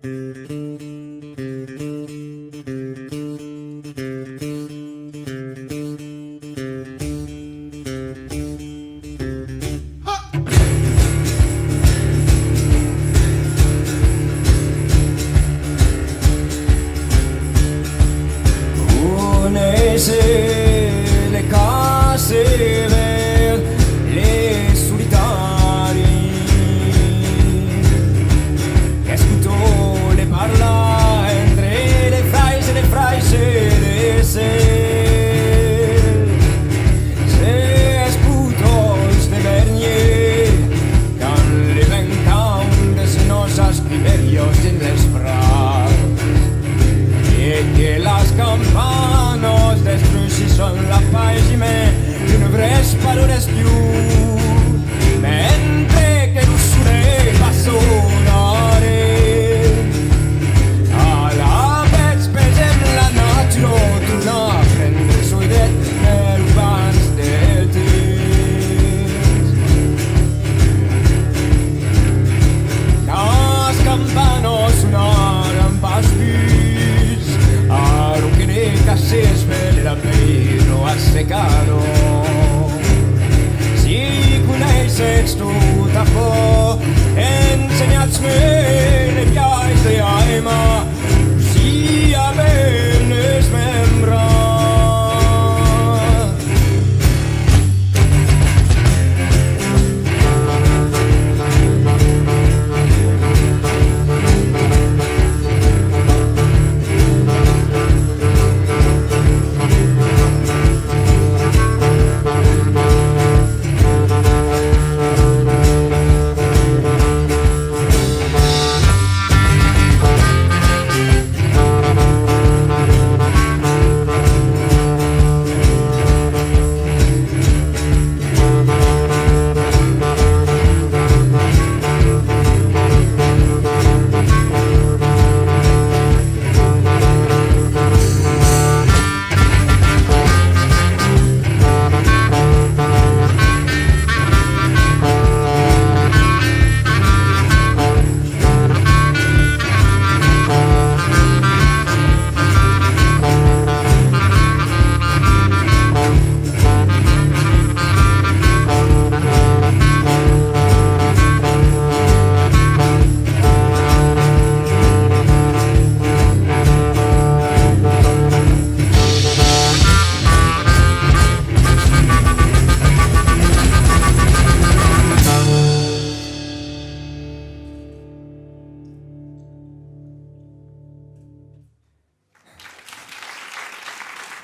Le case verdi, les solitari, escuto le parla entre le fraise de ser. Se escuto este vernier, quand les vingt de nos ascriberios en l'esbrat, et que las campanos destruisson la pagina d'una vres paraules più, mentre che l'ussure va sonare a la vez pesem la natura torna a prendre soidet urbans del temps. Las campanos sonaran pas plus a lo que ne cases per la pelo assecado. Si coneixes tot a por, ensenyats-me les viais de aima, si a ben es membres.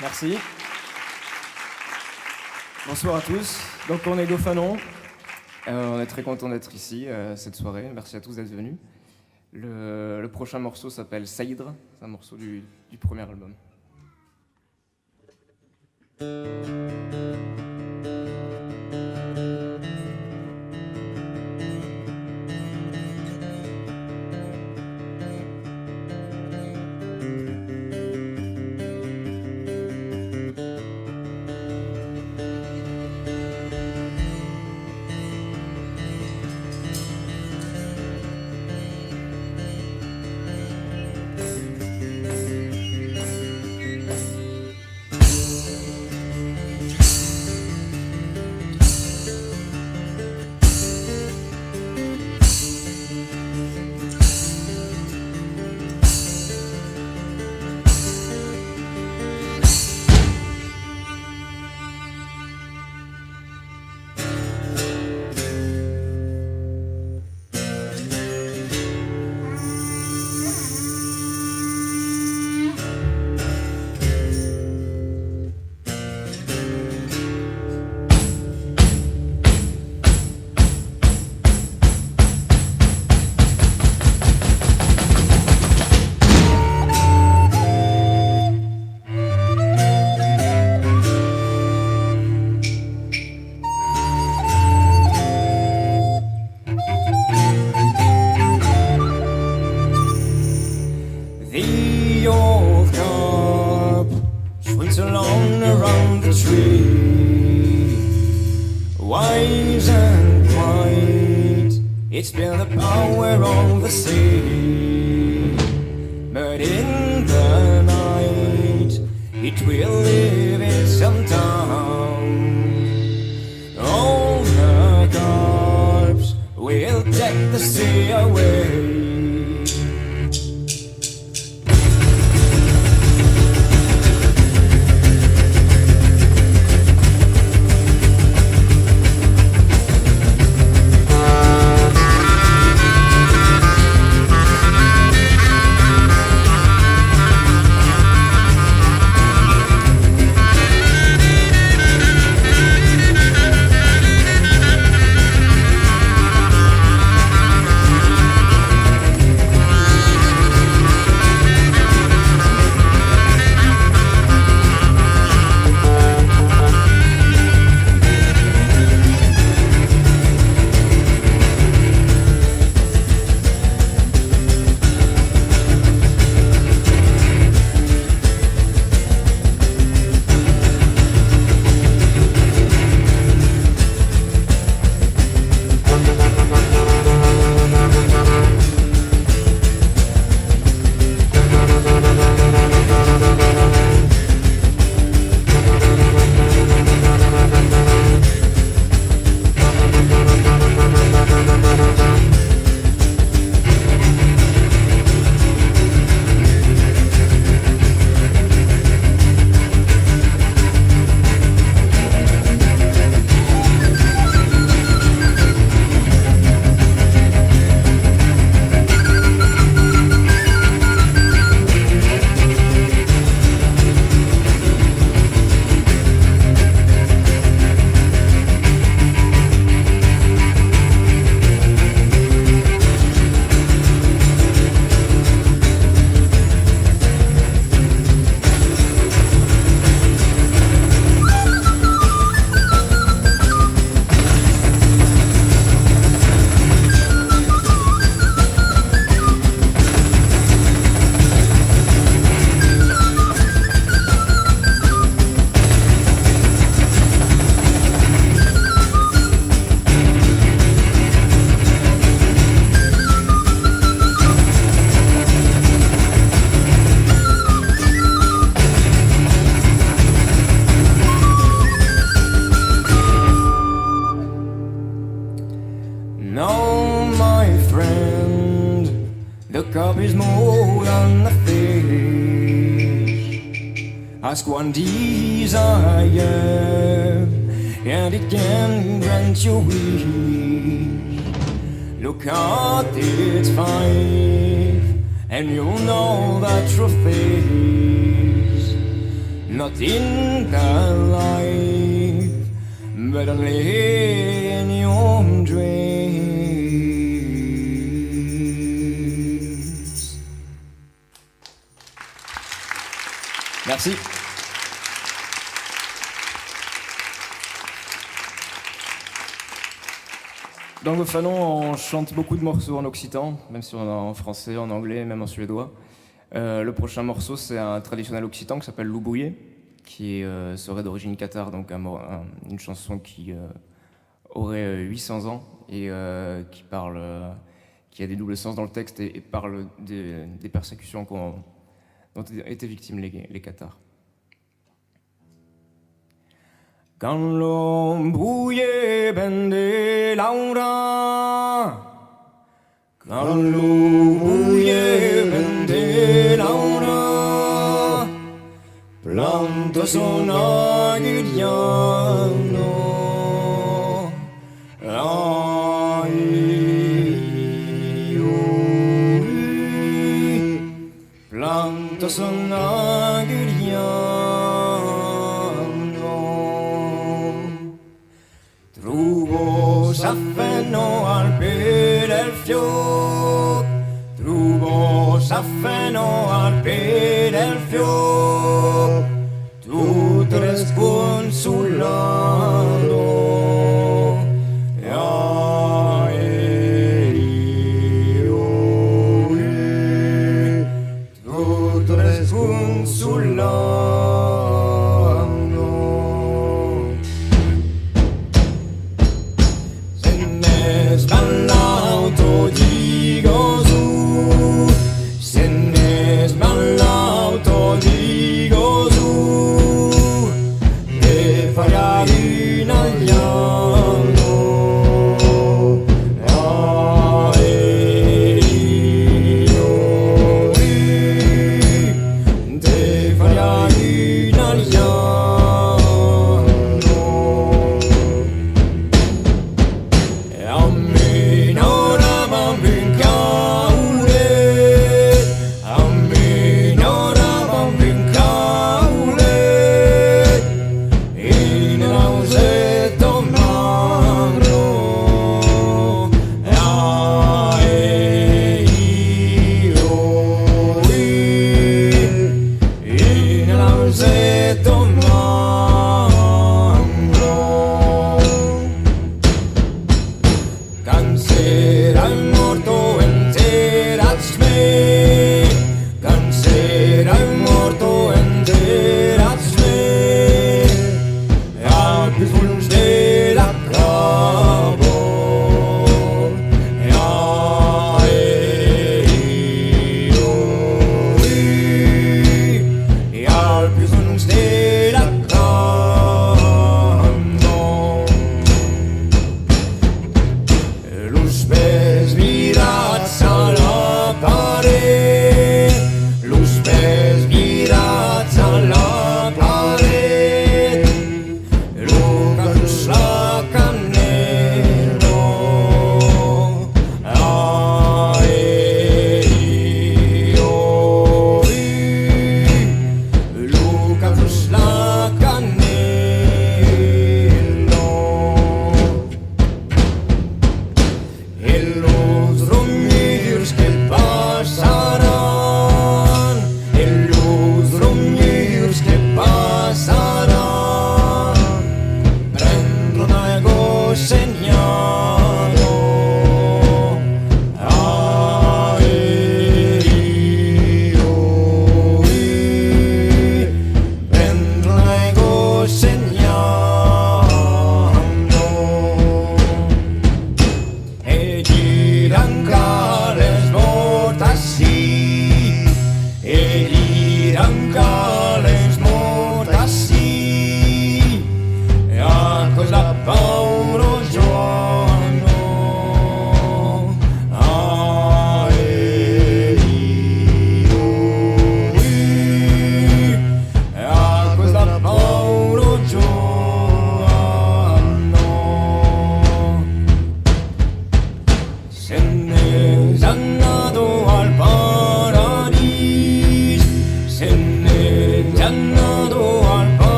Merci. Bonsoir à tous. Donc on est Gofanon. On est très content d'être ici cette soirée. Merci à tous d'être venus. Le prochain morceau s'appelle Saïdre. C'est un morceau du premier album. Wise and quiet, it's been the power of the sea. it will live in some town. All the corpse will take the sea away. No, my friend, the cup is more than the fish. Ask one desire, and it can grant your wish. Look at its five, and you'll know that truth is not in the life, but only in your dreams. Merci. Dans le Fanon, on chante beaucoup de morceaux en occitan, même si on en a en français, en anglais, même en suédois. Le prochain morceau, c'est un traditionnel occitan qui s'appelle Loubouillé, qui serait d'origine cathare, donc une chanson qui aurait 800 ans et qui a des doubles sens dans le texte et parle des persécutions dont étaient victimes les cathares. Quand Loubouillé bende Laura, quand Loubouillé bende Laura, planto son aguiliano, planto son aguiliano. Truvo saffeno al piede del fior, truvo saffeno al piede del fior, tutto è sconsolato. Tutto è sconsolato. Digo su, se ne sballauto di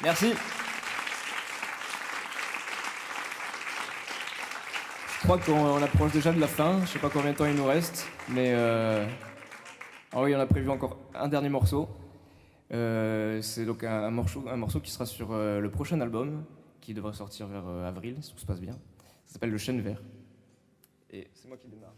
Merci. Je crois qu'on approche déjà de la fin. Je ne sais pas combien de temps il nous reste, mais ah oui, on a prévu encore un dernier morceau. C'est donc un morceau qui sera sur le prochain album, qui devrait sortir vers avril, si tout se passe bien. Ça s'appelle Le Chêne Vert. Et c'est moi qui démarre.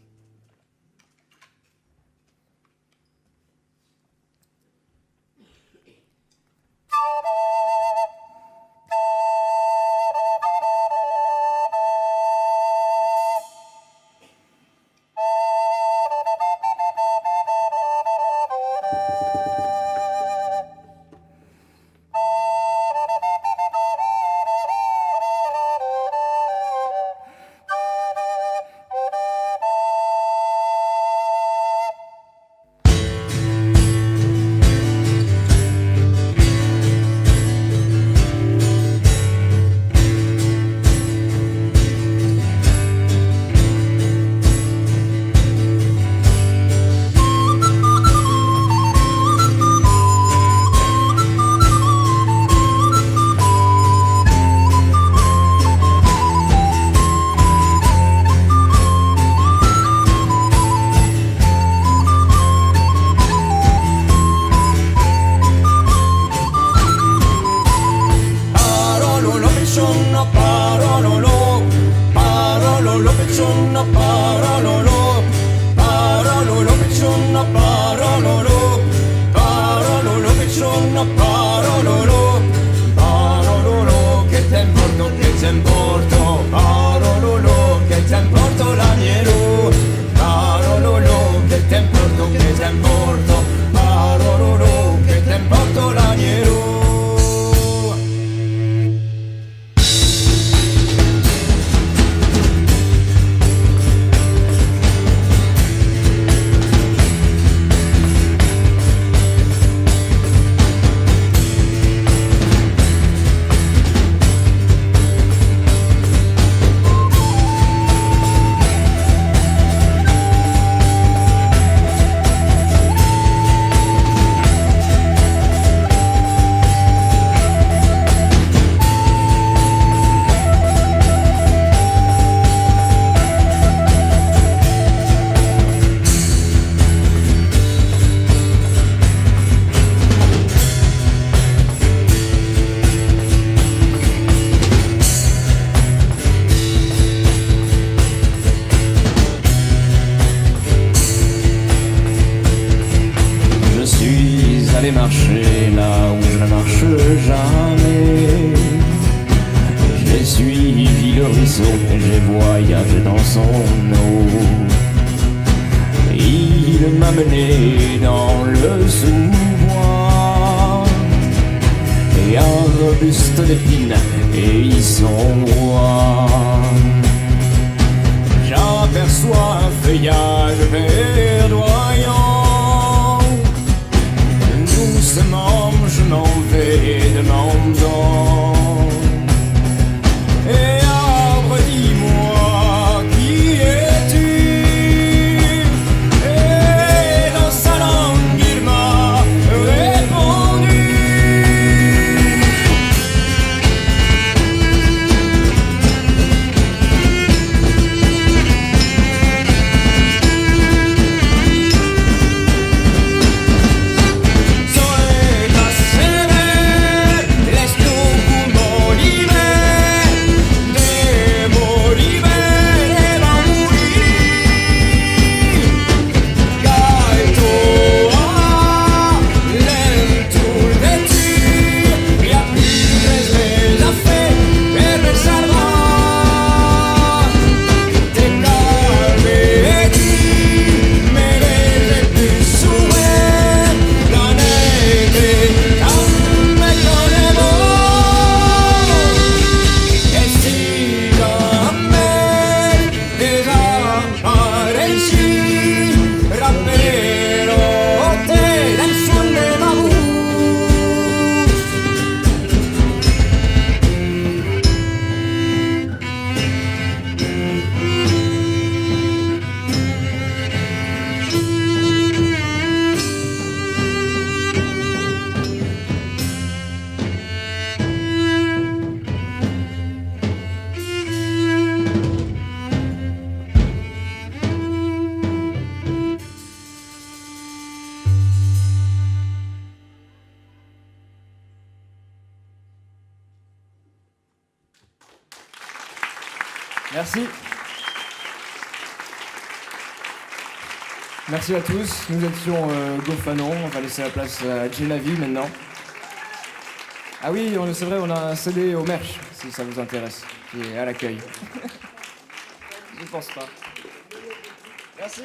Marcher là où je ne marche jamais. J'ai suivi le ruisseau et j'ai voyagé dans son eau. Il m'a mené dans le sous-bois et un arbuste d'épines et ils sont rois. J'aperçois un feuillage verdoyant. Doucement je m'en vais demandant. Et arbre, dis-moi, qui es-tu? Et dans sa langue il m'a répondu. Soy más severo, eres tú. Merci. Merci à tous. Nous étions Gofanon. On va laisser la place à Genavi maintenant. Ah oui, c'est vrai, on a un CD au merch, si ça vous intéresse, qui est à l'accueil. Je pense pas. Merci.